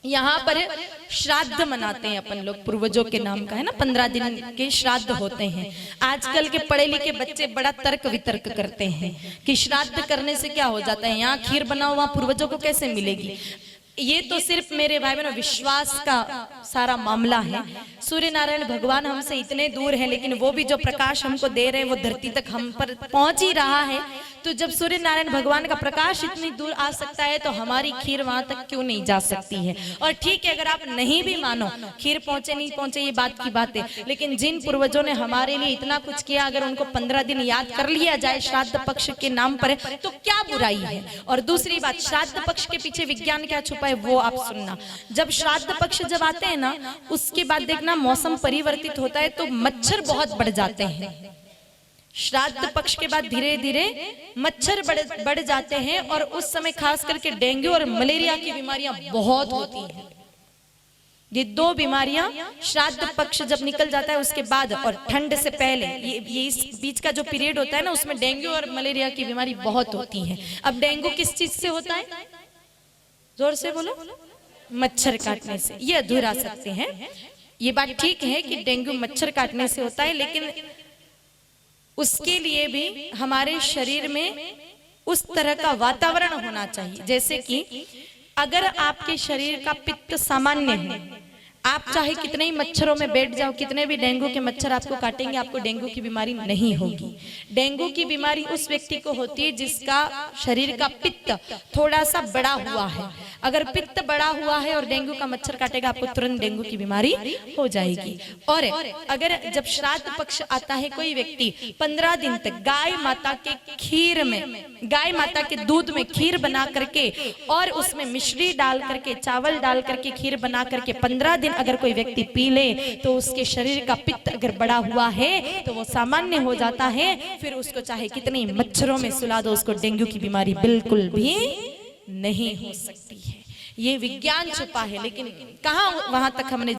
यहाँ पर श्राद्ध मनाते हैं अपन लोग, पूर्वजों के नाम का है ना, 15 दिन के श्राद्ध होते हैं। आजकल के पढ़े लिखे बच्चे बड़ा तर्क वितर्क करते हैं कि श्राद्ध करने से क्या हो जाता है, यहाँ खीर बनाओ वहाँ पूर्वजों को कैसे मिलेगी। ये तो सिर्फ मेरे भाई बहनों विश्वास का सारा मामला है। सूर्य नारायण भगवान हमसे इतने दूर है, लेकिन वो भी जो प्रकाश हमको दे रहे हैं वो धरती तक हम पर पहुंच ही रहा है। तो जब सूर्य नारायण भगवान का प्रकाश इतनी दूर आ सकता है तो हमारी खीर वहां तक क्यों नहीं जा सकती है। और ठीक है, अगर आप नहीं भी मानो खीर पहुंचे नहीं पहुंचे ये बात की बात है, लेकिन जिन पूर्वजों ने हमारे लिए इतना कुछ किया, अगर उनको 15 दिन याद कर लिया जाए श्राद्ध पक्ष के नाम पर तो क्या बुराई है। और दूसरी बात, श्राद्ध पक्ष के पीछे विज्ञान क्या छुपा है वो आप सुनना। जब श्राद्ध पक्ष जब आते हैं ना, उसके बाद देखना मौसम परिवर्तित होता है तो मच्छर बहुत बढ़ जाते हैं। श्राद्ध पक्ष के बाद धीरे धीरे मच्छर बढ़ जाते हैं और उस समय खास करके डेंगू और मलेरिया की बीमारियां बहुत होती हैं। ये दो बीमारियां श्राद्ध पक्ष जब निकल जाता है उसके बाद और ठंड से पहले, ये इस बीच का जो पीरियड होता है ना, उसमें डेंगू और मलेरिया की बीमारी बहुत होती है। अब डेंगू किस चीज से होता है, जोर से बोलो, मच्छर काटने से। ये अधूरा सकते हैं, ये बात ठीक है कि डेंगू मच्छर काटने से होता है, लेकिन उसके लिए भी हमारे शरीर में उस तरह का वातावरण होना चाहिए। जैसे कि अगर आपके शरीर का पित्त सामान्य है, आप चाहे कितने ही मच्छरों में बैठ जाओ, कितने भी डेंगू के मच्छर आपको काटेंगे, आपको डेंगू की बीमारी नहीं होगी। डेंगू की बीमारी उस व्यक्ति को होती है जिसका शरीर का पित्त थोड़ा सा बड़ा हुआ है। अगर पित्त बड़ा हुआ है और डेंगू का मच्छर काटेगा, आपको तुरंत डेंगू की बीमारी हो जाएगी। और अगर जब श्राद्ध पक्ष आता है, कोई व्यक्ति 15 दिन तक गाय माता के खीर में, गाय माता के दूध में खीर बना करके और उसमें मिश्री डाल करके, चावल डाल करके खीर बना करके 15 दिन अगर कोई व्यक्ति पी ले तो उसके शरीर का पित्त अगर बड़ा हुआ है तो वो सामान्य हो जाता है। फिर उसको चाहे कितने मच्छरों में सुला दो, उसको डेंगू की बीमारी बिल्कुल भी नहीं हो सकती है। ये विज्ञान छुपा है, लेकिन कहाँ वहां तक हमने